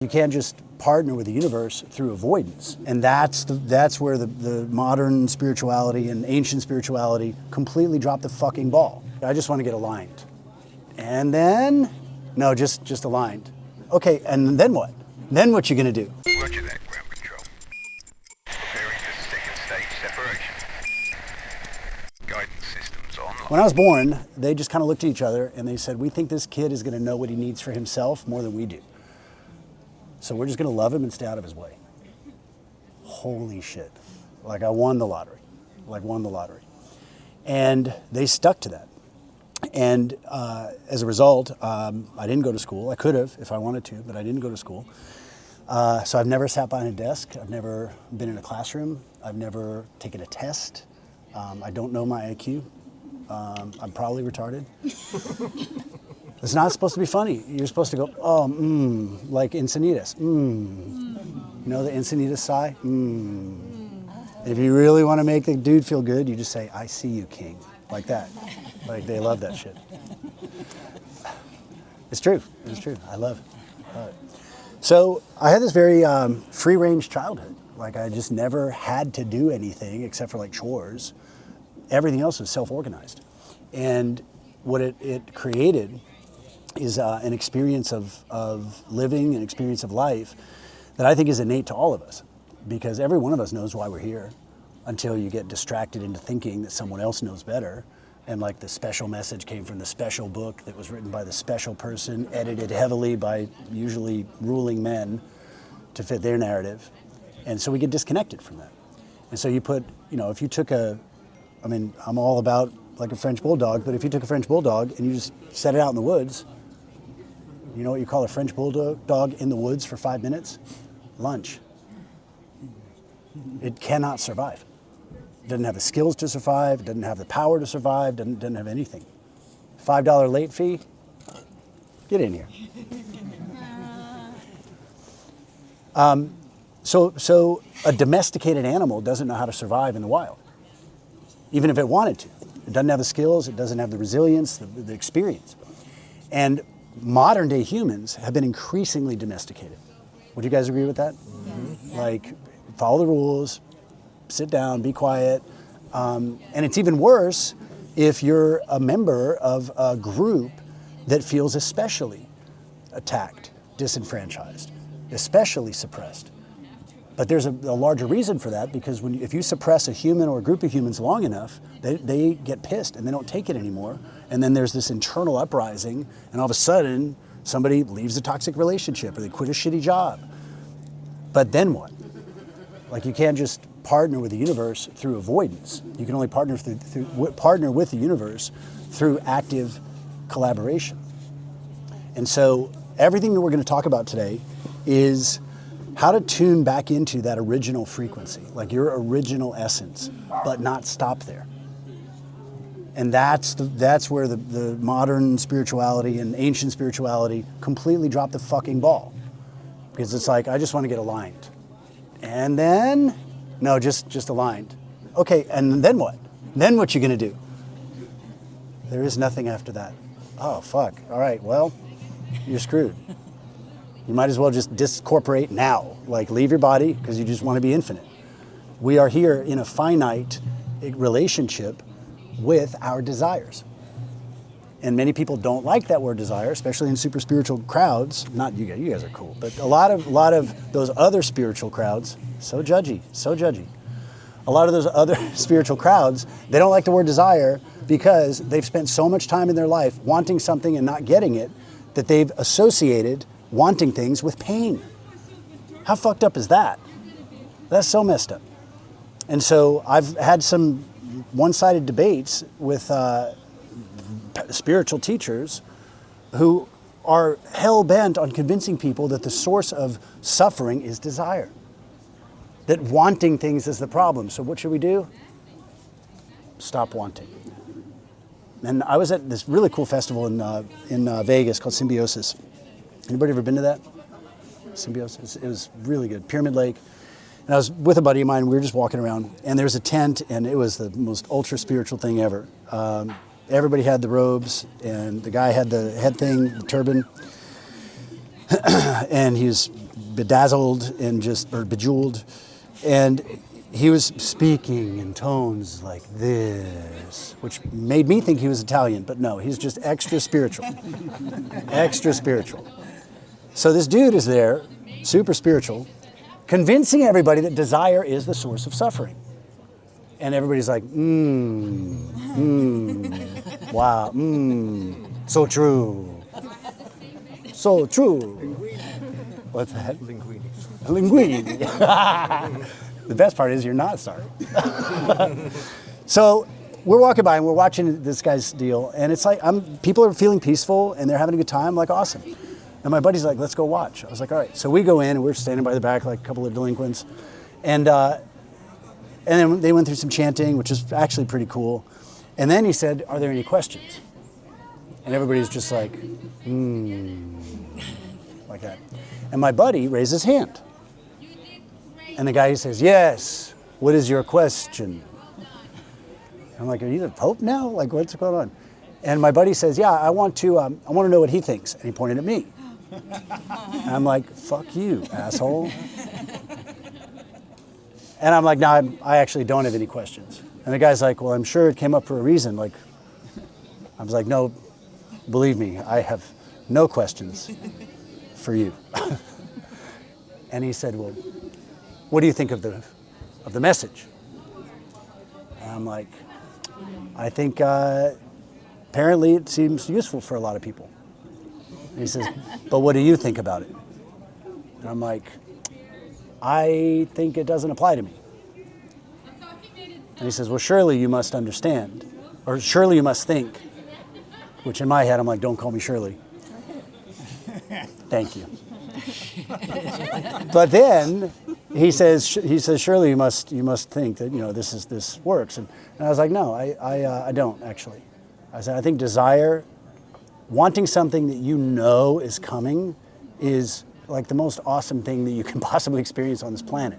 You can't just partner with the universe through avoidance. And that's where the modern spirituality and ancient spirituality completely dropped the fucking ball. I just want to get aligned. And then, no, just aligned. Okay, and then what? Then what you gonna do? Roger that, ground control. Preparing for second stage separation. Guidance systems online. When I was born, they just kind of looked at each other and they said, we think this kid is gonna know what he needs for himself more than we do. So we're just gonna love him and stay out of his way. Holy shit. Like I won the lottery. And they stuck to that. And as a result, I didn't go to school. I could have if I wanted to, but I didn't go to school. So I've never sat behind a desk. I've never been in a classroom. I've never taken a test. I don't know my IQ. I'm probably retarded. It's not supposed to be funny. You're supposed to go, oh, like Encinitas. You know the Encinitas sigh? If you really want to make the dude feel good, you just say, I see you, king. Like that. Like they love that shit. It's true. I love it. So I had this very free-range childhood. Like I just never had to do anything except for like chores. Everything else was self-organized. And what it created is an experience of living, an experience of life that I think is innate to all of us. Because every one of us knows why we're here until you get distracted into thinking that someone else knows better. And like the special message came from the special book that was written by the special person, edited heavily by usually ruling men to fit their narrative. And so we get disconnected from that. And so you put, if you took I'm all about like a French bulldog, but if you took a French bulldog and you just set it out in the woods, you know what you call a French bulldog in the woods for 5 minutes? Lunch. It cannot survive. It doesn't have the skills to survive, it doesn't have the power to survive, doesn't have anything. $5 late fee, get in here. So a domesticated animal doesn't know how to survive in the wild, even if it wanted to. It doesn't have the skills, it doesn't have the resilience, the experience. And modern day humans have been increasingly domesticated. Would you guys agree with that? Yes. Like, follow the rules, sit down, be quiet. And it's even worse if you're a member of a group that feels especially attacked, disenfranchised, especially suppressed. But there's a larger reason for that, because if you suppress a human or a group of humans long enough, they get pissed and they don't take it anymore. And then there's this internal uprising, and all of a sudden, somebody leaves a toxic relationship or they quit a shitty job. But then what? Like you can't just partner with the universe through avoidance. You can only partner with the universe through active collaboration. And so everything that we're going to talk about today is how to tune back into that original frequency, like your original essence, but not stop there. And that's where the modern spirituality and ancient spirituality completely dropped the fucking ball. Because it's like, I just want to get aligned. And then, no, just aligned. Okay, and then what? Then what you gonna do? There is nothing after that. Oh, fuck. All right, well, you're screwed. You might as well just discorporate now. Like, leave your body, because you just want to be infinite. We are here in a finite relationship with our desires. And many people don't like that word desire, especially in super spiritual crowds. Not you guys, you guys are cool, but a lot of those other spiritual crowds, so judgy. A lot of those other spiritual crowds, they don't like the word desire because they've spent so much time in their life wanting something and not getting it that they've associated wanting things with pain. How fucked up is that? That's so messed up. And so I've had some one-sided debates with spiritual teachers who are hell-bent on convincing people that the source of suffering is desire, that wanting things is the problem. So what should we do? Stop wanting. And I was at this really cool festival in Vegas called Symbiosis. Anybody ever been to that? Symbiosis. It was really good. Pyramid Lake. And I was with a buddy of mine. We were just walking around, and there's a tent, and it was the most ultra-spiritual thing ever. Everybody had the robes, and the guy had the head thing, the turban, and he was bedazzled and or bejeweled. And he was speaking in tones like this, which made me think he was Italian, but no, he's just extra spiritual. Extra spiritual. So this dude is there, super spiritual, convincing everybody that desire is the source of suffering. And everybody's like, wow, so true. So true. What's that? Linguini. Linguini. The best part is you're not sorry. So we're walking by and we're watching this guy's deal, and it's like people are feeling peaceful and they're having a good time, like awesome. And my buddy's like, let's go watch. I was like, all right. So we go in and we're standing by the back like a couple of delinquents. And then they went through some chanting, which is actually pretty cool. And then he said, are there any questions? And everybody's just like, like that. And my buddy raised his hand. And the guy says, yes, what is your question? I'm like, are you the Pope now? Like, what's going on? And my buddy says, yeah, I want to know what he thinks. And he pointed at me. And I'm like, fuck you, asshole. And I'm like, no, I actually don't have any questions. And the guy's like, well, I'm sure it came up for a reason. Like, I was like, no, believe me, I have no questions for you. And he said, well, what do you think of the message? And I'm like, I think apparently it seems useful for a lot of people. And he says, but what do you think about it? And I'm like, I think it doesn't apply to me. And he says, well, surely you must understand, or surely you must think, which in my head, I'm like, don't call me Shirley. Thank you. But then he says, surely you must think that, this works. And I was like, no, I don't actually. I said, I think desire, wanting something that you know is coming, is like the most awesome thing that you can possibly experience on this planet.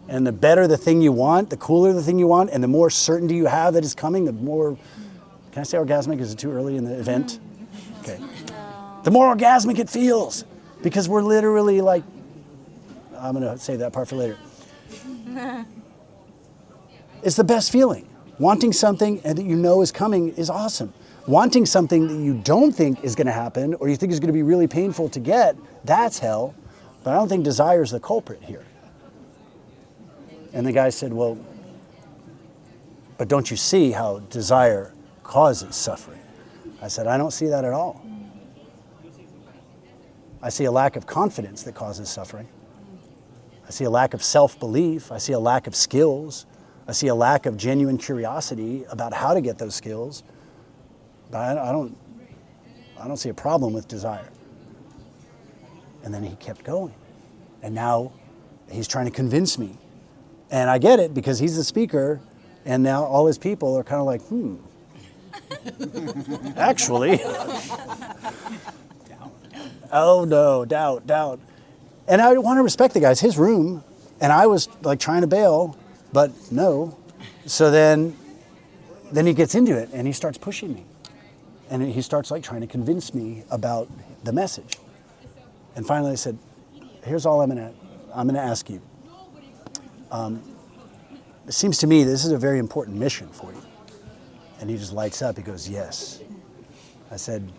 And the better the thing you want, the cooler the thing you want, and the more certainty you have that it's coming, the more, can I say orgasmic? Is it too early in the event? Okay. The more orgasmic it feels, because we're literally like, I'm gonna save that part for later. It's the best feeling. Wanting something and that you know is coming is awesome. Wanting something that you don't think is gonna happen, or you think is gonna be really painful to get, that's hell. But I don't think desire is the culprit here. And the guy said, well, but don't you see how desire causes suffering? I said, I don't see that at all. I see a lack of confidence that causes suffering. I see a lack of self-belief. I see a lack of skills. I see a lack of genuine curiosity about how to get those skills. But I don't see a problem with desire. And then he kept going. And now he's trying to convince me. And I get it, because he's the speaker, and now all his people are kind of like, actually. Oh no, doubt. And I want to respect the guy. It's his room. And I was like trying to bail, but no. So then he gets into it and he starts pushing me. And he starts like trying to convince me about the message. And finally I said, here's all I'm gonna ask you. It seems to me this is a very important mission for you. And he just lights up. He goes, yes. I said,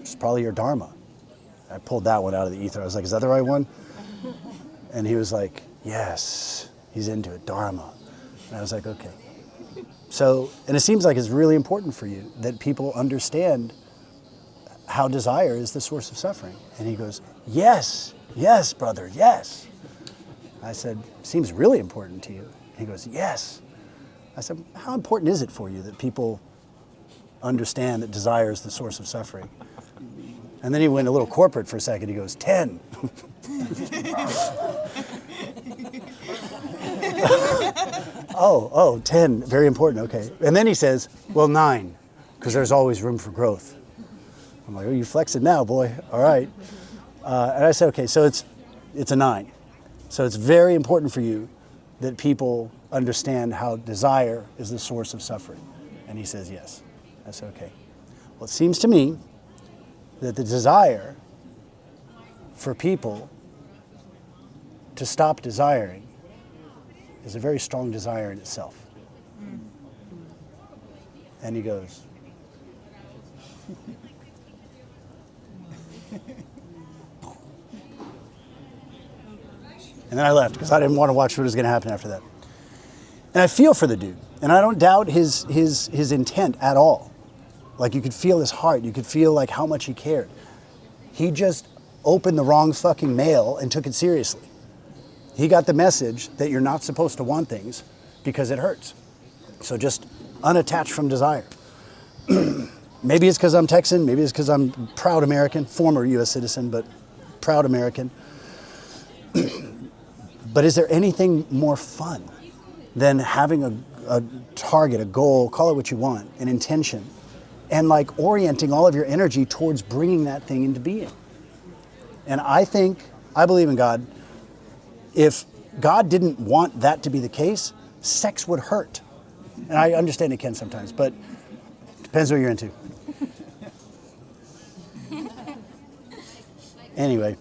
it's probably your dharma. I pulled that one out of the ether. I was like, is that the right one? And he was like, yes, he's into it, dharma. And I was like, okay. So, and it seems like it's really important for you that people understand how desire is the source of suffering. And he goes, yes, brother, yes. I said, seems really important to you. He goes, yes. I said, how important is it for you that people understand that desire is the source of suffering? And then he went a little corporate for a second. He goes, 10. Oh, 10, very important, okay. And then he says, well, 9, because there's always room for growth. I'm like, oh, you flex it now, boy, all right. And I said, okay, so it's a 9. So it's very important for you that people understand how desire is the source of suffering. And he says, yes. I said, okay. Well, it seems to me that the desire for people to stop desiring is a very strong desire in itself. And he goes, and then I left because I didn't want to watch what was going to happen after that. And I feel for the dude, and I don't doubt his intent at all. Like, you could feel his heart, you could feel like how much he cared. He just opened the wrong fucking mail and took it seriously. He got the message that you're not supposed to want things because it hurts. So just unattached from desire. Maybe it's because I'm Texan, maybe it's because I'm proud American, former US citizen, but proud American. But is there anything more fun than having a target, a goal, call it what you want, an intention, and like orienting all of your energy towards bringing that thing into being? And I believe in God. If God didn't want that to be the case, sex would hurt. And I understand it can sometimes, but depends what you're into. Anyway,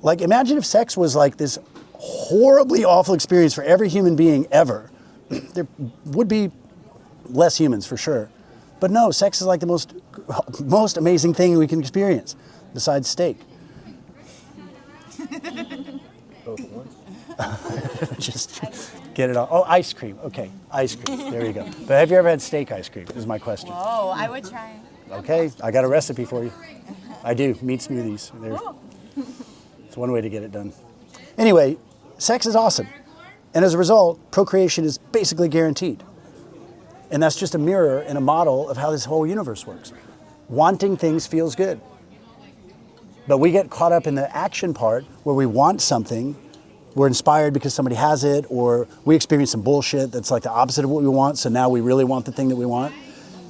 like, imagine if sex was like this horribly awful experience for every human being ever. There would be less humans for sure. But no, sex is like the most amazing thing we can experience, besides steak. Both at once? Just get it all. Oh, ice cream. Okay, ice cream. There you go. But have you ever had steak ice cream? Is my question. Oh, I would try. Okay, I got a recipe for you. I do, meat smoothies. It's one way to get it done. Anyway, sex is awesome. And as a result, procreation is basically guaranteed. And that's just a mirror and a model of how this whole universe works. Wanting things feels good. But we get caught up in the action part where we want something, we're inspired because somebody has it, or we experience some bullshit that's like the opposite of what we want, so now we really want the thing that we want.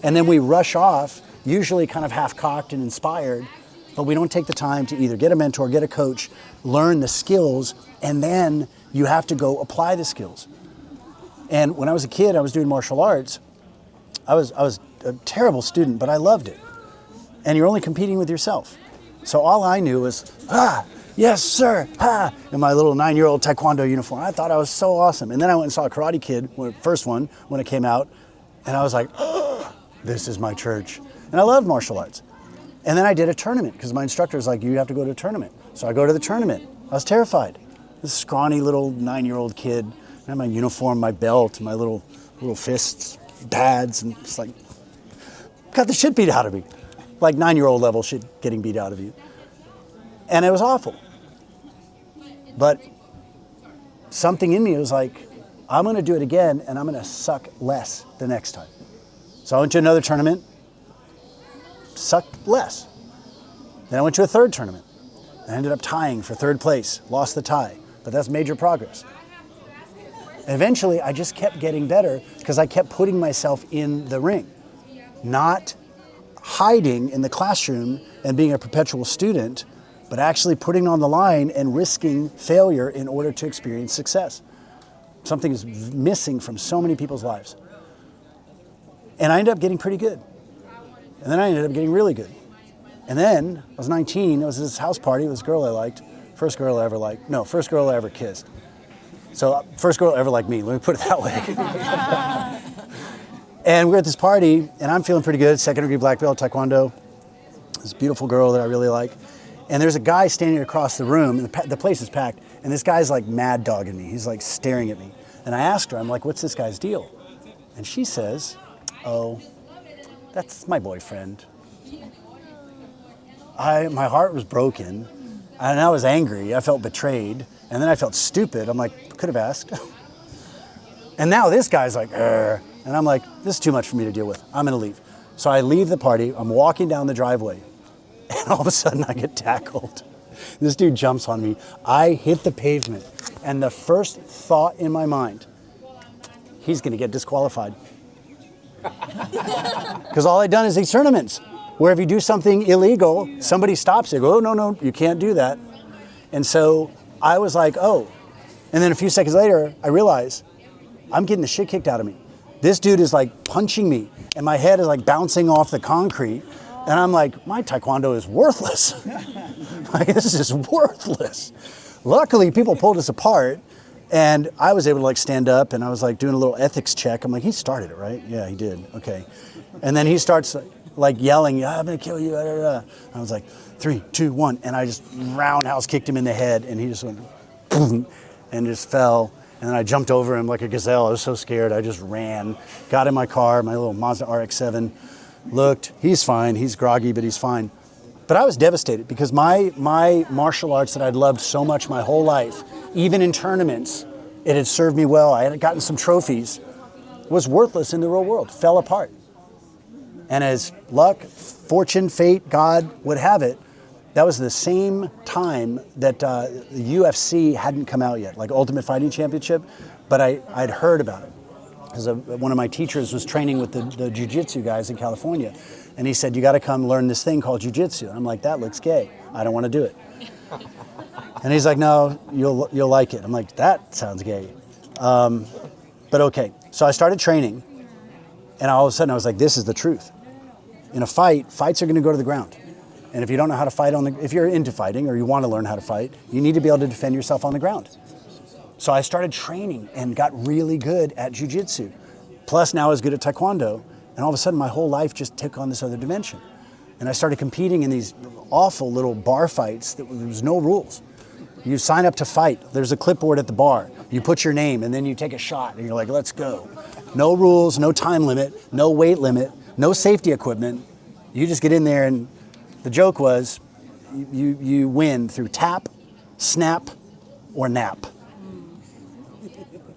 And then we rush off, usually kind of half-cocked and inspired, but we don't take the time to either get a mentor, get a coach, learn the skills, and then you have to go apply the skills. And when I was a kid, I was doing martial arts. I was a terrible student, but I loved it. And you're only competing with yourself. So all I knew was, yes, sir, in my little 9-year-old taekwondo uniform. I thought I was so awesome. And then I went and saw Karate Kid, first one, when it came out. And I was like, this is my church. And I loved martial arts. And then I did a tournament, because my instructor was like, you have to go to a tournament. So I go to the tournament. I was terrified. This scrawny little 9-year-old kid. I had my uniform, my belt, my little fists, pads, and it's like, got the shit beat out of me. Like 9-year-old level shit getting beat out of you. And it was awful. But something in me was like, I'm gonna do it again and I'm gonna suck less the next time. So I went to another tournament, sucked less. Then I went to a third tournament. I ended up tying for third place, lost the tie, but that's major progress. And eventually I just kept getting better because I kept putting myself in the ring, not hiding in the classroom and being a perpetual student, but actually putting on the line and risking failure in order to experience success. Something is missing from so many people's lives. And I ended up getting pretty good. And then I ended up getting really good. And then I was 19, I was at this house party with this girl I liked. First girl I ever kissed. So first girl ever liked me, let me put it that way. And we're at this party, and I'm feeling pretty good, second degree black belt, taekwondo. This beautiful girl that I really like. And there's a guy standing across the room, and the place is packed, and this guy's like mad dogging me. He's like staring at me. And I asked her, I'm like, what's this guy's deal? And she says, oh, that's my boyfriend. My heart was broken, and I was angry. I felt betrayed, and then I felt stupid. I'm like, could have asked. And now this guy's like, and I'm like, this is too much for me to deal with. I'm gonna leave. So I leave the party, I'm walking down the driveway, and all of a sudden I get tackled. This dude jumps on me. I hit the pavement, and the first thought in my mind, he's gonna get disqualified. Because all I'd done is these tournaments, where if you do something illegal, somebody stops it. Go, oh, no, you can't do that. And so I was like, oh. And then a few seconds later, I realized I'm getting the shit kicked out of me. This dude is like punching me, and my head is like bouncing off the concrete. And I'm like, my taekwondo is worthless. Like, this is worthless. Luckily, people pulled us apart, and I was able to like stand up, and I was like doing a little ethics check. I'm like, he started it, right? Yeah, he did. Okay. And then he starts like yelling, yeah, I'm gonna kill you. I was like, 3, 2, 1, and I just roundhouse kicked him in the head, and he just went, boom, and just fell. And then I jumped over him like a gazelle. I was so scared. I just ran, got in my car, my little Mazda RX-7, looked. He's fine. He's groggy, but he's fine. But I was devastated because my martial arts that I'd loved so much my whole life, even in tournaments, it had served me well. I had gotten some trophies, was worthless in the real world, fell apart. And as luck, fortune, fate, God would have it, that was the same time that the UFC hadn't come out yet, like Ultimate Fighting Championship, but I'd heard about it. Because one of my teachers was training with the jiu-jitsu guys in California, and he said, you got to come learn this thing called jiu-jitsu. And I'm like, that looks gay. I don't want to do it. And he's like, no, you'll like it. I'm like, that sounds gay. But okay. So I started training, and all of a sudden I was like, this is the truth. In a fight, fights are going to go to the ground. And if you don't know how to fight if you're into fighting or you want to learn how to fight, you need to be able to defend yourself on the ground. So I started training and got really good at jiu-jitsu. Plus now I was good at taekwondo. And all of a sudden my whole life just took on this other dimension. And I started competing in these awful little bar fights that there was no rules. You sign up to fight. There's a clipboard at the bar. You put your name and then you take a shot and you're like, let's go. No rules, no time limit, no weight limit, no safety equipment. You just get in there, and the joke was you win through tap, snap, or nap.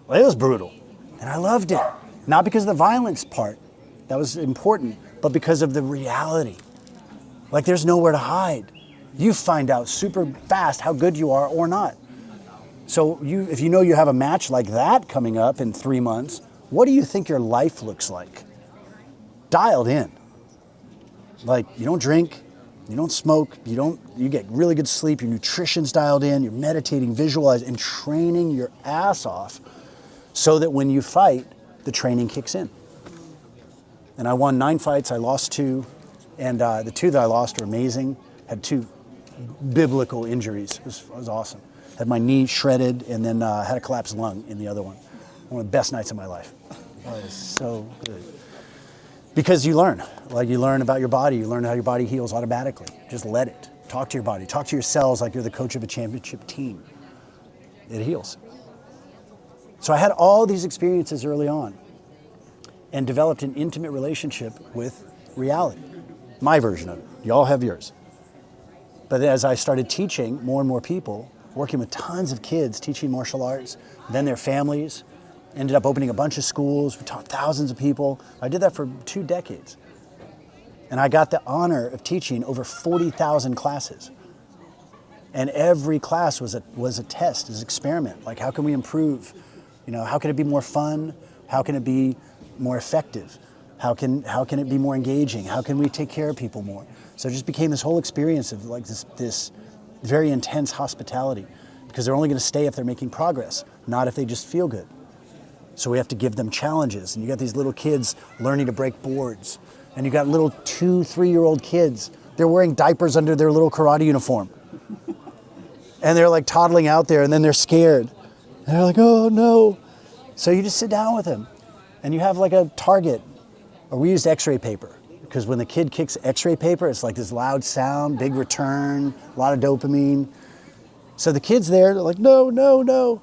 Well, it was brutal, and I loved it. Not because of the violence part, that was important, but because of the reality. Like there's nowhere to hide. You find out super fast how good you are or not. So if you know you have a match like that coming up in 3 months, what do you think your life looks like? Dialed in. Like you don't drink, you don't smoke, you get really good sleep, your nutrition's dialed in, you're meditating, visualizing, and training your ass off so that when you fight, the training kicks in. And I won 9 fights, I lost 2, and the 2 that I lost were amazing. Had 2 biblical injuries. It was awesome. Had my knee shredded and then had a collapsed lung in the other one. One of the best nights of my life. It was so good. Because you learn about your body, you learn how your body heals automatically. Just let it. Talk to your body. Talk to your cells like you're the coach of a championship team. It heals. So I had all these experiences early on and developed an intimate relationship with reality. My version of it. Y'all have yours. But as I started teaching more and more people, working with tons of kids, teaching martial arts, then their families, ended up opening a bunch of schools. We taught thousands of people. I did that for 2 decades. And I got the honor of teaching over 40,000 classes. And every class was a test, was an experiment. Like, how can we improve? How can it be more fun? How can it be more effective? How can it be more engaging? How can we take care of people more? So it just became this whole experience of like this very intense hospitality, because they're only going to stay if they're making progress, not if they just feel good. So we have to give them challenges. And you got these little kids learning to break boards. And you got little 2, 3-year-old kids. They're wearing diapers under their little karate uniform. And they're like toddling out there, and then they're scared. And they're like, oh no. So you just sit down with them and you have like a target. Or we used x-ray paper, because when the kid kicks x-ray paper, it's like this loud sound, big return, a lot of dopamine. So the kid's there, they're like, no, no, no.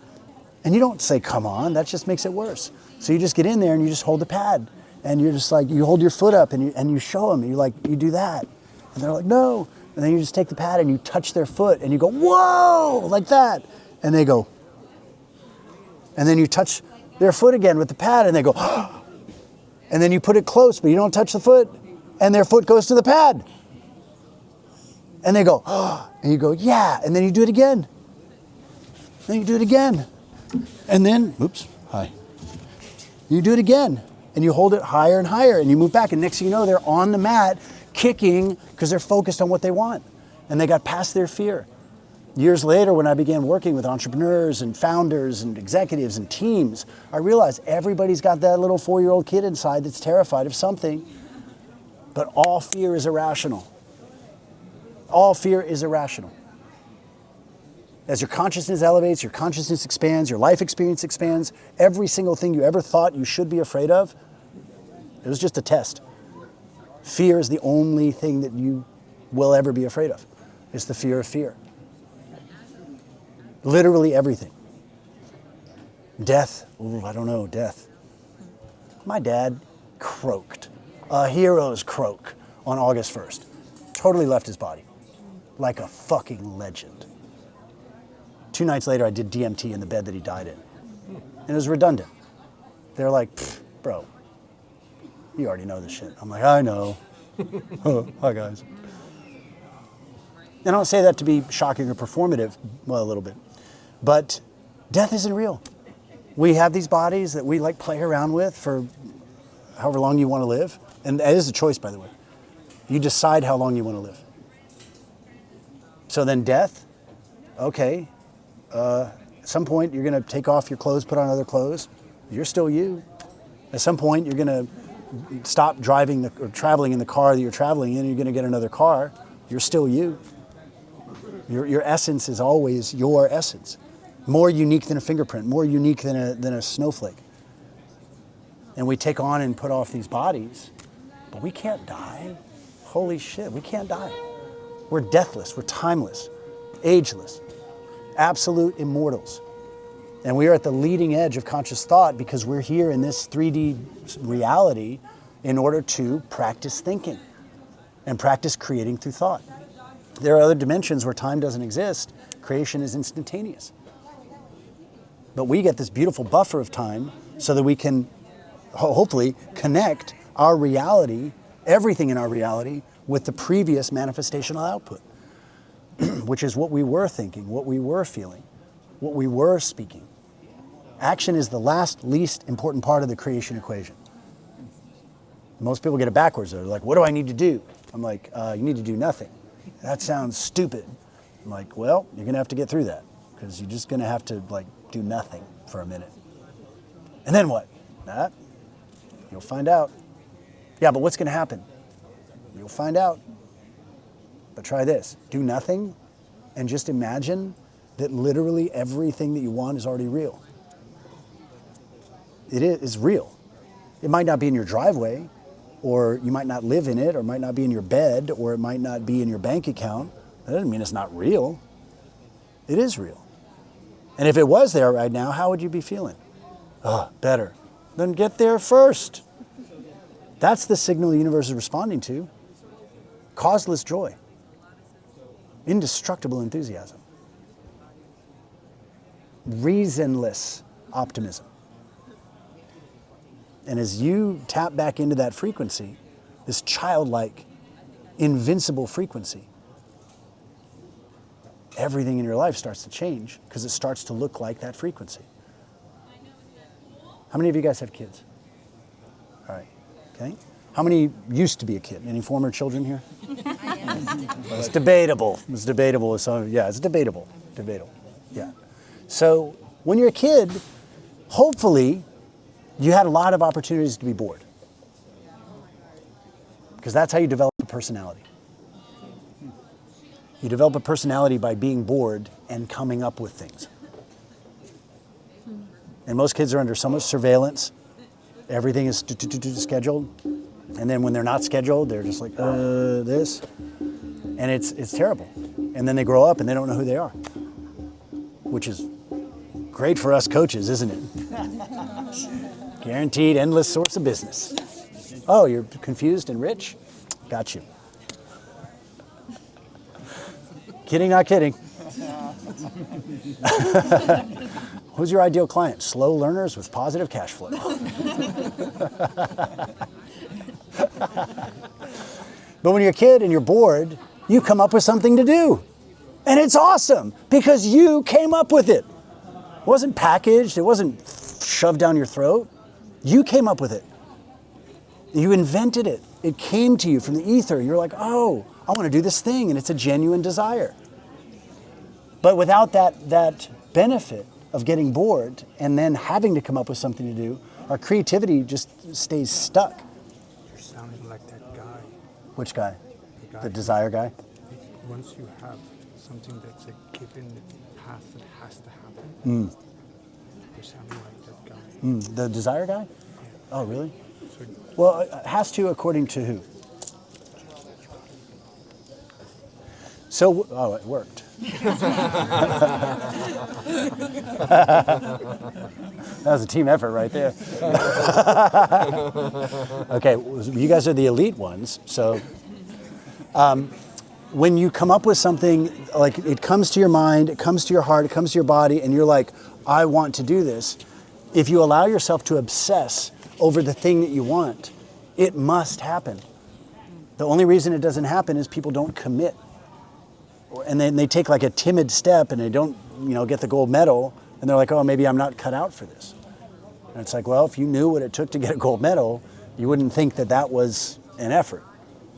And you don't say, come on, that just makes it worse. So you just get in there and you just hold the pad. And you're just like, you hold your foot up and you show them, you do that. And they're like, no. And then you just take the pad and you touch their foot and you go, whoa, like that. And they go. And then you touch their foot again with the pad and they go, and then you put it close, but you don't touch the foot. And their foot goes to the pad. And they go, and you go, yeah. And then you do it again. Then you do it again. And then, oops, hi. You do it again, and you hold it higher and higher, and you move back, and next thing you know, they're on the mat kicking because they're focused on what they want, and they got past their fear. Years later, when I began working with entrepreneurs and founders and executives and teams, I realized everybody's got that little 4-year-old kid inside that's terrified of something, but all fear is irrational. All fear is irrational. As your consciousness elevates, your consciousness expands, your life experience expands, every single thing you ever thought you should be afraid of, it was just a test. Fear is the only thing that you will ever be afraid of. It's the fear of fear. Literally everything. Death, ooh, I don't know, death. My dad croaked, a hero's croak on August 1st. Totally left his body, like a fucking legend. 2 nights later, I did DMT in the bed that he died in. And it was redundant. They're like, bro, you already know this shit. I'm like, I know. Hi, guys. And I don't say that to be shocking or performative, well, a little bit. But death isn't real. We have these bodies that we like play around with for however long you want to live. And that is a choice, by the way. You decide how long you want to live. So then death, okay. At some point, you're going to take off your clothes, put on other clothes. You're still you. At some point, you're going to stop driving or traveling in the car that you're traveling in. You're going to get another car. You're still you. Your essence is always your essence. More unique than a fingerprint, more unique than a snowflake. And we take on and put off these bodies, but we can't die. Holy shit, we can't die. We're deathless, we're timeless, ageless, absolute immortals. And we are at the leading edge of conscious thought because we're here in this 3D reality in order to practice thinking and practice creating through thought. There are other dimensions where time doesn't exist. Creation is instantaneous. But we get this beautiful buffer of time so that we can hopefully connect our reality, everything in our reality, with the previous manifestational output, which is what we were thinking, what we were feeling, what we were speaking. Action is the least important part of the creation equation. Most people get it backwards. They're like, what do I need to do? I'm like, you need to do nothing. That sounds stupid. I'm like, well, you're going to have to get through that because you're just going to have to do nothing for a minute. And then what? You'll find out. Yeah, but what's going to happen? You'll find out. But try this. Do nothing and just imagine that literally everything that you want is already real. It is real. It might not be in your driveway, or you might not live in it, or it might not be in your bed, or it might not be in your bank account. That doesn't mean it's not real. It is real. And if it was there right now, how would you be feeling? Oh, better. Then get there first. That's the signal the universe is responding to. Causeless joy. Indestructible enthusiasm. Reasonless optimism. And as you tap back into that frequency, this childlike, invincible frequency, everything in your life starts to change because it starts to look like that frequency. How many of you guys have kids? All right, okay. How many used to be a kid? Any former children here? Well, it's debatable. It's debatable. Yeah, it's debatable. Debatable. Yeah. So when you're a kid, hopefully you had a lot of opportunities to be bored. Because that's how you develop a personality. You develop a personality by being bored and coming up with things. And most kids are under so much surveillance. Everything is scheduled. And then when they're not scheduled, they're just like, this. And it's terrible. And then they grow up and they don't know who they are. Which is great for us coaches, isn't it? Guaranteed endless source of business. Oh, you're confused and rich? Got you. Kidding, not kidding. Who's your ideal client? Slow learners with positive cash flow. But when you're a kid and you're bored, you come up with something to do. And it's awesome because you came up with it. It wasn't packaged. It wasn't shoved down your throat. You came up with it. You invented it. It came to you from the ether. You're like, oh, I want to do this thing. And it's a genuine desire. But without that benefit of getting bored and then having to come up with something to do, our creativity just stays stuck. You're sounding like that guy. Which guy? The guy. The desire guy? Once you have something that's a given has to happen. You're sounding like that guy. The desire guy? Oh, really? So Well, it has to according to who? So, oh, it worked. That was a team effort right there. Okay, you guys are the elite ones. So when you come up with something, like it comes to your mind, it comes to your heart, it comes to your body, and you're like, I want to do this. If you allow yourself to obsess over the thing that you want, it must happen. The only reason it doesn't happen is people don't commit. And then they take like a timid step and they don't, get the gold medal, and they're like, oh, maybe I'm not cut out for this. And it's like, well, if you knew what it took to get a gold medal, you wouldn't think that that was an effort.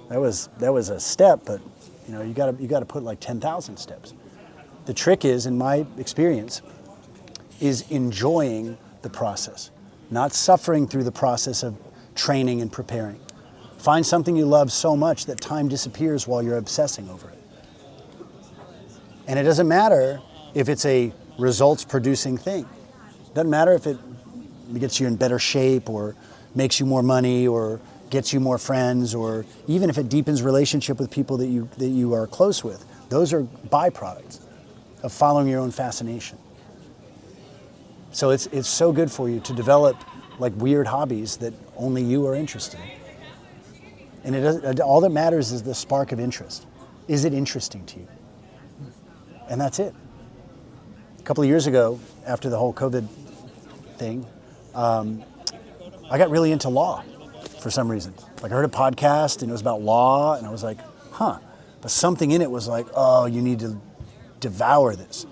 That was a step, but you got to put like 10,000 steps. The trick is, in my experience, is enjoying the process, not suffering through the process of training and preparing. Find something you love so much that time disappears while you're obsessing over it. And it doesn't matter if it's a results-producing thing. It doesn't matter if it gets you in better shape or makes you more money or gets you more friends, or even if it deepens relationship with people that you are close with. Those are byproducts of following your own fascination. So it's so good for you to develop like weird hobbies that only you are interested in. And all that matters is the spark of interest. Is it interesting to you? And that's it. A couple of years ago, after the whole COVID thing, I got really into law for some reason. Like I heard a podcast and it was about law, and I was like, huh. But something in it was like, oh, you need to devour this.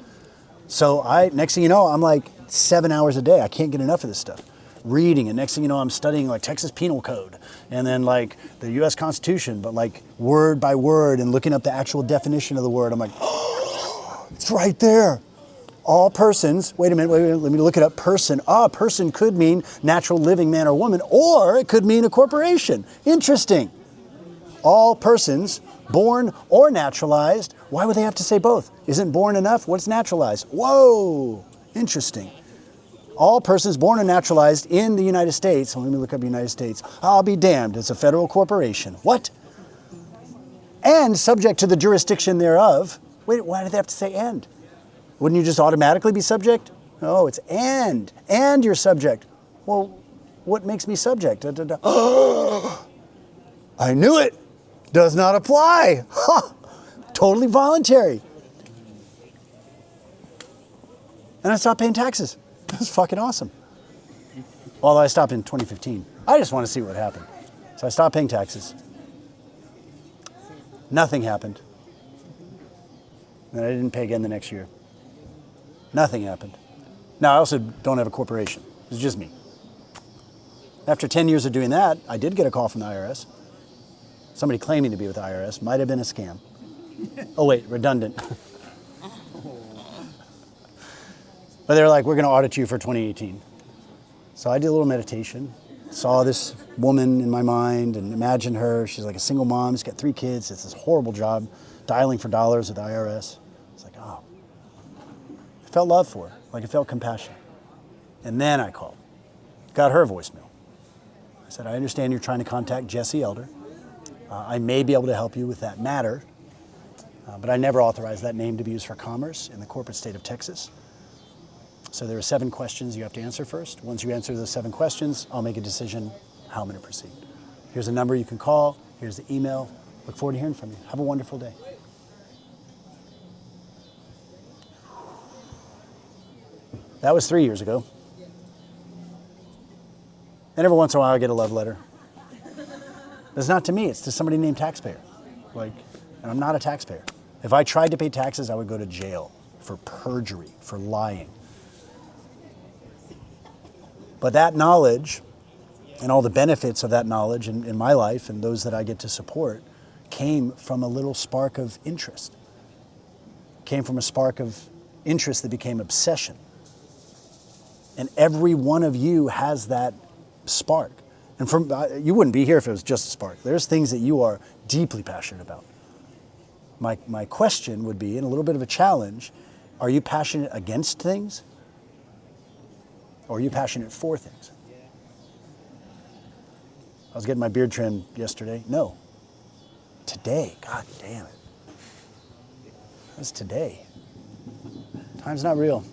So next thing you know, I'm like 7 hours a day. I can't get enough of this stuff. Reading, and next thing you know, I'm studying like Texas Penal Code, and then like the U.S. Constitution, but like word by word, and looking up the actual definition of the word. I'm like, oh, it's right there. All persons, wait a minute, let me look it up. Person, person could mean natural living man or woman, or it could mean a corporation. Interesting. All persons, born or naturalized. Why would they have to say both? Isn't born enough? What's naturalized? Whoa, interesting. All persons born and naturalized in the United States. Let me look up United States. I'll be damned, it's a federal corporation. What? And subject to the jurisdiction thereof. Wait, why do they have to say and? Wouldn't you just automatically be subject? No, it's and you're subject. Well, what makes me subject? Oh, I knew it. Does not apply. Huh. Totally voluntary. And I stopped paying taxes. That's fucking awesome. Although I stopped in 2015. I just want to see what happened. So I stopped paying taxes. Nothing happened. And I didn't pay again the next year. Nothing happened. Now, I also don't have a corporation. It's just me. After 10 years of doing that, I did get a call from the IRS. Somebody claiming to be with the IRS. Might have been a scam. Oh, wait, redundant. But they're like, we're going to audit you for 2018. So I did a little meditation, saw this woman in my mind and imagined her. She's like a single mom. She's got 3 kids. It's this horrible job, dialing for dollars at the IRS. It's like, oh. I felt love for her, like I felt compassion. And then I called, got her voicemail. I said, I understand you're trying to contact Jesse Elder. I may be able to help you with that matter, but I never authorized that name to be used for commerce in the corporate state of Texas. So there are 7 questions you have to answer first. Once you answer those 7 questions, I'll make a decision how I'm going to proceed. Here's a number you can call. Here's the email. Look forward to hearing from you. Have a wonderful day. That was 3 years ago. And every once in a while I get a love letter. It's not to me, it's to somebody named taxpayer. And I'm not a taxpayer. If I tried to pay taxes, I would go to jail for perjury, for lying. But that knowledge and all the benefits of that knowledge in my life and those that I get to support came from a little spark of interest. Came from a spark of interest that became obsession. And every one of you has that spark. And you wouldn't be here if it was just a spark. There's things that you are deeply passionate about. My question would be, and a little bit of a challenge, Are you passionate against things? Or are you passionate for things? I was getting my beard trimmed yesterday. No. Today. God damn it. That's today. Time's not real.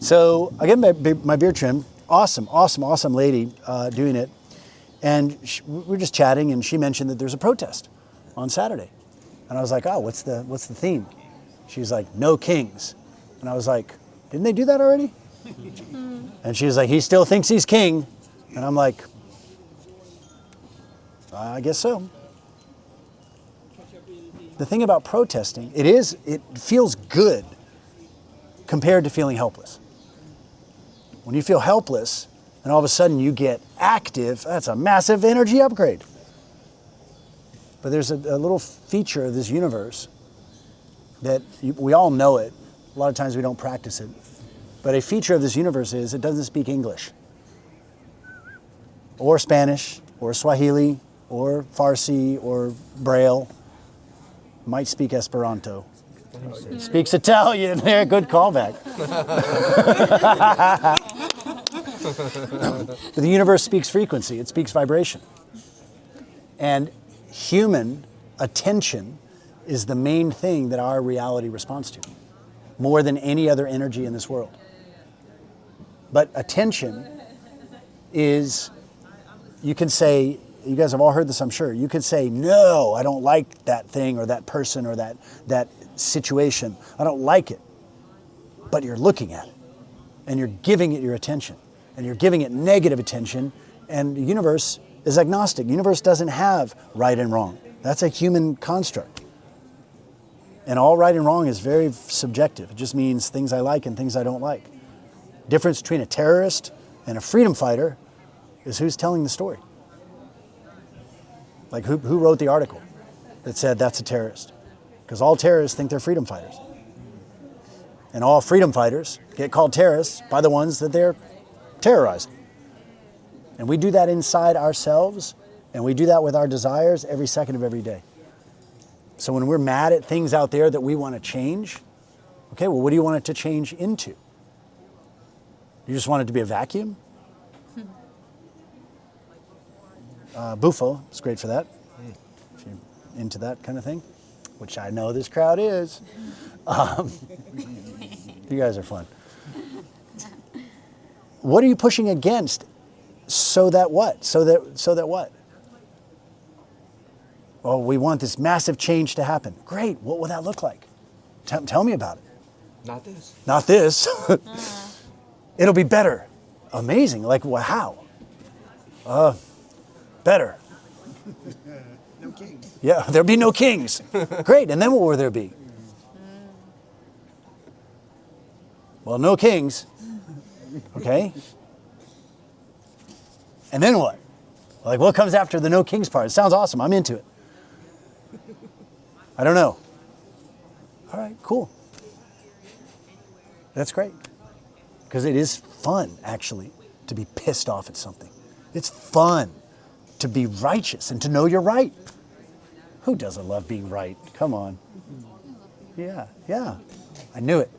So I get my beard trimmed. Awesome lady doing it. And we're just chatting, and she mentioned that there's a protest on Saturday. And I was like, oh, what's the theme? She's like, no kings. And I was like, didn't they do that already? And she was like, he still thinks he's king. And I'm like, I guess so. The thing about protesting, it feels good compared to feeling helpless. When you feel helpless and all of a sudden you get active, that's a massive energy upgrade. But there's a little feature of this universe that we all know it. A lot of times we don't practice it. But a feature of this universe is it doesn't speak English or Spanish or Swahili or Farsi or Braille. Might speak Esperanto. Speaks Italian. There, good callback. But the universe speaks frequency. It speaks vibration. And human attention is the main thing that our reality responds to, more than any other energy in this world. But attention is, you can say, you guys have all heard this, I'm sure. You could say, no, I don't like that thing or that person or that situation. I don't like it. But you're looking at it and you're giving it your attention and you're giving it negative attention, and the universe is agnostic. The universe doesn't have right and wrong. That's a human construct. And all right and wrong is very subjective. It just means things I like and things I don't like. Difference between a terrorist and a freedom fighter is who's telling the story. Like who wrote the article that said that's a terrorist? Because all terrorists think they're freedom fighters. And all freedom fighters get called terrorists by the ones that they're terrorizing. And we do that inside ourselves, and we do that with our desires every second of every day. So when we're mad at things out there that we want to change, okay, well, what do you want it to change into? You just want it to be a vacuum? Bufo is great for that, if you're into that kind of thing, which I know this crowd is. You guys are fun. What are you pushing against? So that what? So that what? Well, we want this massive change to happen. Great. What will that look like? Tell me about it. Not this. Not this. It'll be better. Amazing. Like, well, how? Better. No kings. Yeah, there'll be no kings. Great. And then what will there be? Well, no kings. Okay. And then what? Like, what comes after the no kings part? It sounds awesome. I'm into it. I don't know. All right, cool. That's great. Because it is fun, actually, to be pissed off at something. It's fun to be righteous and to know you're right. Who doesn't love being right? Come on. Yeah. I knew it.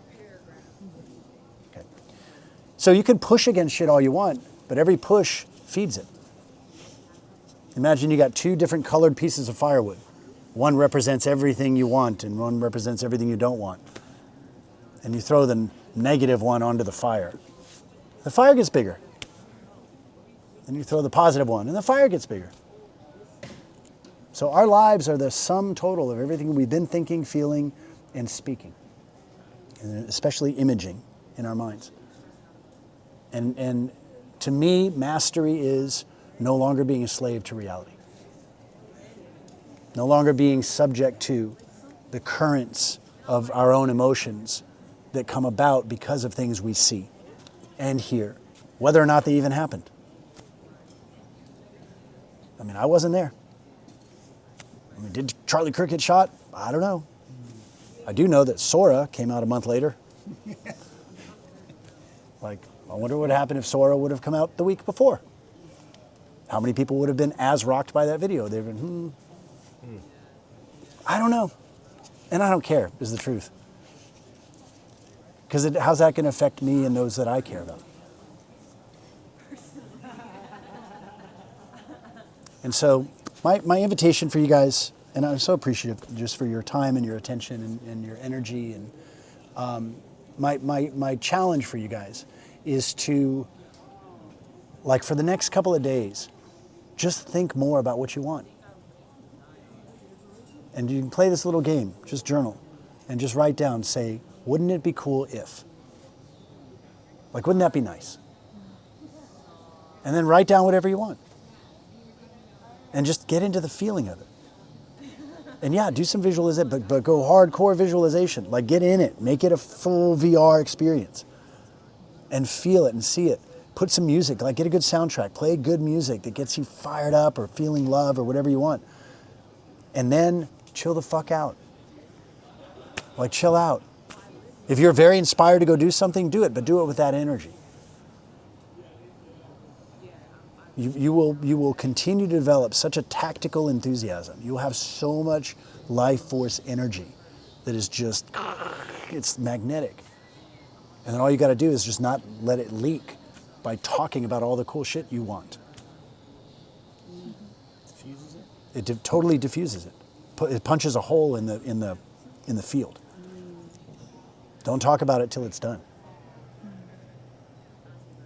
Okay. So you can push against shit all you want, but every push feeds it. Imagine you got two different colored pieces of firewood. One represents everything you want and one represents everything you don't want. And you throw the negative one onto the fire. The fire gets bigger. Then you throw the positive one and the fire gets bigger. So our lives are the sum total of everything we've been thinking, feeling, and speaking. And especially imaging in our minds. And to me, mastery is no longer being a slave to reality. No longer being subject to the currents of our own emotions that come about because of things we see and hear, whether or not they even happened. I mean, I wasn't there. I mean, did Charlie Kirk get shot? I don't know. I do know that Sora came out a month later. Like, I wonder what would happen if Sora would have come out the week before. How many people would have been as rocked by that video? They've been, I don't know. And I don't care, is the truth. Because how's that going to affect me and those that I care about? And so my invitation for you guys, and I'm so appreciative just for your time and your attention and your energy, and my challenge for you guys is to, like, for the next couple of days, just think more about what you want. And you can play this little game, just journal, and just write down, say, wouldn't it be cool if? Like, wouldn't that be nice? And then write down whatever you want. And just get into the feeling of it. And yeah, do some visualization, but go hardcore visualization. Like, get in it, make it a full VR experience. And feel it and see it. Put some music, like get a good soundtrack, play good music that gets you fired up or feeling love or whatever you want. And then chill the fuck out. Like, chill out. If you're very inspired to go do something, do it, but do it with that energy. You will continue to develop such a tactical enthusiasm. You'll have so much life force energy that is just, it's magnetic. And then all you got to do is just not let it leak by talking about all the cool shit you want. Diffuses it? It totally diffuses it. It punches a hole in the field. Don't talk about it till it's done.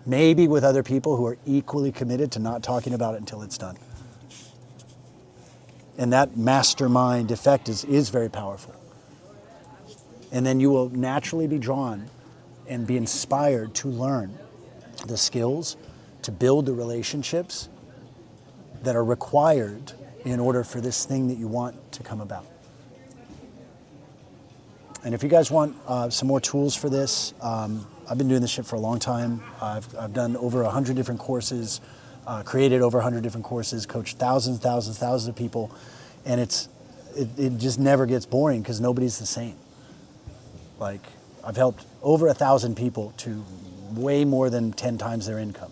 Maybe with other people who are equally committed to not talking about it until it's done. And that mastermind effect is very powerful. And then you will naturally be drawn and be inspired to learn the skills to build the relationships that are required in order for this thing that you want to come about. And if you guys want some more tools for this, I've been doing this shit for a long time. I've done over 100 different courses, created over 100 different courses, coached thousands of people, and it just never gets boring because nobody's the same. Like, I've helped over 1,000 people to way more than 10 times their income.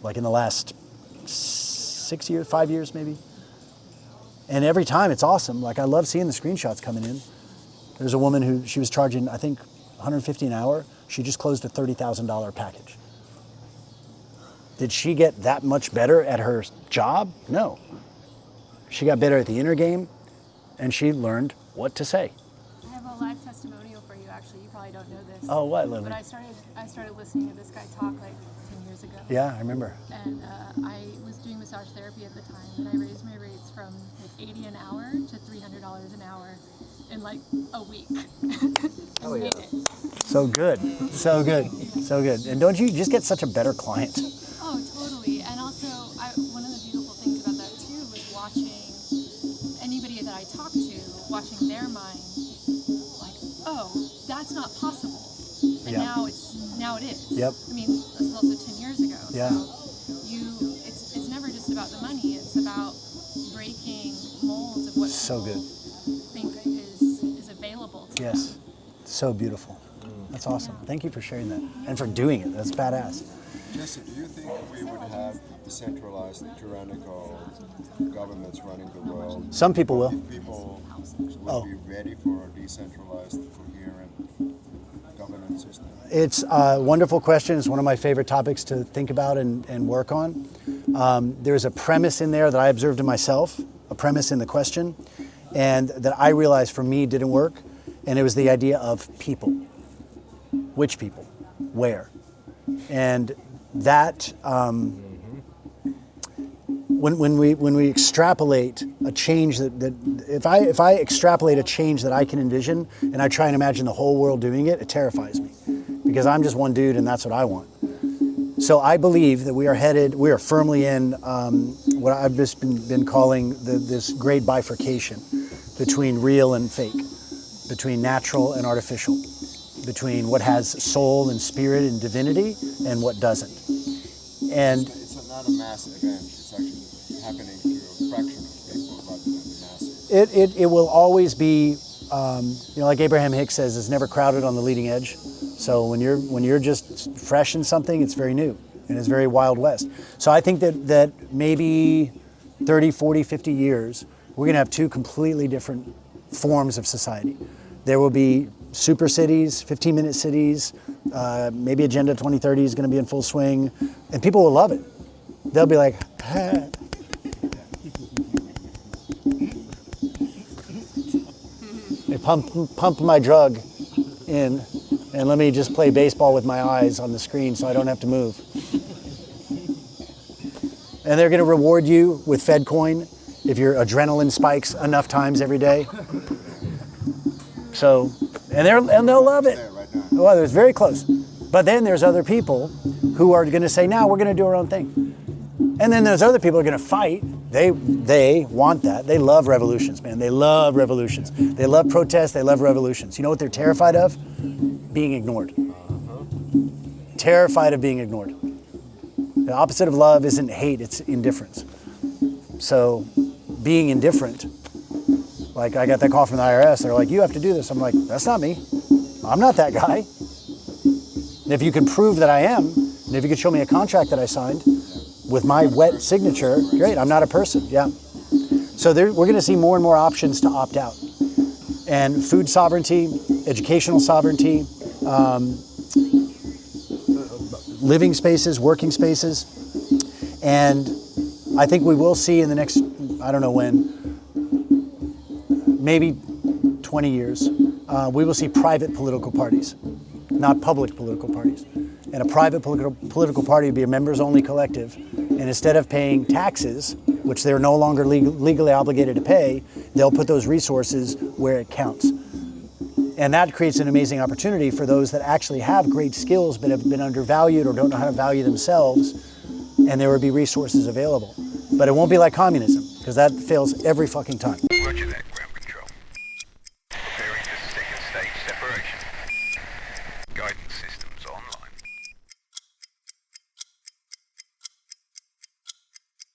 Like in the last 6 years, 5 years maybe. And every time it's awesome. Like, I love seeing the screenshots coming in. There's a woman who, she was charging, I think, $150 an hour. She just closed a $30,000 package. Did she get that much better at her job? No. She got better at the inner game, and she learned what to say. I have a live testimonial for you, actually. You probably don't know this. Oh, what, Lily? But I started listening to this guy talk like 10 years ago. Yeah, I remember. And I was doing massage therapy at the time, and I raised my rates from like $80 an hour to $300 an hour in like a week. Oh, yeah. So good, so good, so good. And don't you just get such a better client? Oh, totally. And also, one of the beautiful things about that too was watching anybody that I talked to, watching their mind, like, oh, that's not possible. And Yeah. now it is. Yep. I mean, this was also 10 years ago. Yeah. So it's never just about the money. It's about breaking molds of what So people good. think is available to them. Yes, so beautiful. That's awesome. Thank you for sharing that and for doing it. That's badass. Jesse, do you think we would have decentralized, tyrannical governments running the world? Some people will. If people would be ready for a decentralized, coherent governance system? It's a wonderful question. It's one of my favorite topics to think about and work on. There's a premise in there that I observed in myself, a premise in the question, and that I realized for me didn't work. And it was the idea of people. Which people? Where? And that, when we extrapolate a change that if I extrapolate a change that I can envision and I try and imagine the whole world doing it, it terrifies me because I'm just one dude and that's what I want. So I believe that we are firmly in what I've just been calling this great bifurcation between real and fake, between natural and artificial, between what has soul and spirit and divinity and what doesn't. And It's not a mass event. It's actually happening to a fraction of people rather than the masses. it will always be, like Abraham Hicks says, it's never crowded on the leading edge. So when you're just fresh in something, it's very new and it's very Wild West. So I think that maybe 30, 40, 50 years, we're gonna have two completely different forms of society. There will be super cities, 15-minute cities, maybe Agenda 2030 is going to be in full swing, and people will love it. They'll be like, ah. They pump my drug in, and let me just play baseball with my eyes on the screen so I don't have to move. And they're going to reward you with Fed coin if your adrenaline spikes enough times every day. So, and they'll love it. Well, it's very close. But then there's other people who are going to say, "Now we're going to do our own thing." And then there's other people who are going to fight. They want that. They love revolutions, man. They love revolutions. They love protests. They love revolutions. You know what they're terrified of? Being ignored. Terrified of being ignored. The opposite of love isn't hate, it's indifference. So being indifferent, like I got that call from the IRS, they're like, "You have to do this." I'm like, "That's not me. I'm not that guy." And if you can prove that I am, and if you could show me a contract that I signed with my wet signature, great, I'm not a person, yeah. So we're gonna see more and more options to opt out. And food sovereignty, educational sovereignty, living spaces, working spaces. And I think we will see in the next, I don't know when, maybe 20 years, we will see private political parties, not public political parties. And a private political party would be a members-only collective. And instead of paying taxes, which they're no longer legally obligated to pay, they'll put those resources where it counts. And that creates an amazing opportunity for those that actually have great skills but have been undervalued or don't know how to value themselves, and there would be resources available. But it won't be like communism, because that fails every fucking time. Roger that, ground control. Preparing for second stage separation. Guidance system